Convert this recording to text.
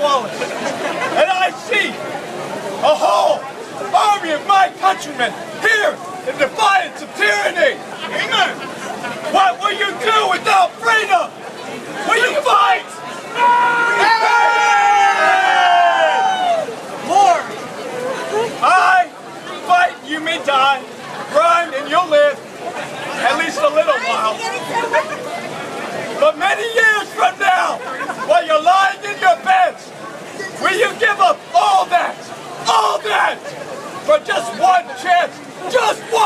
Wallace, and I see a whole army of my countrymen here in defiance of tyranny. Amen. What will you do without freedom? Will you fight? More. I fight, you may die. Grind and you'll live. At least a little while. But many years from now, while you're lying in your beds, will you give up all that, for just one chance, just one?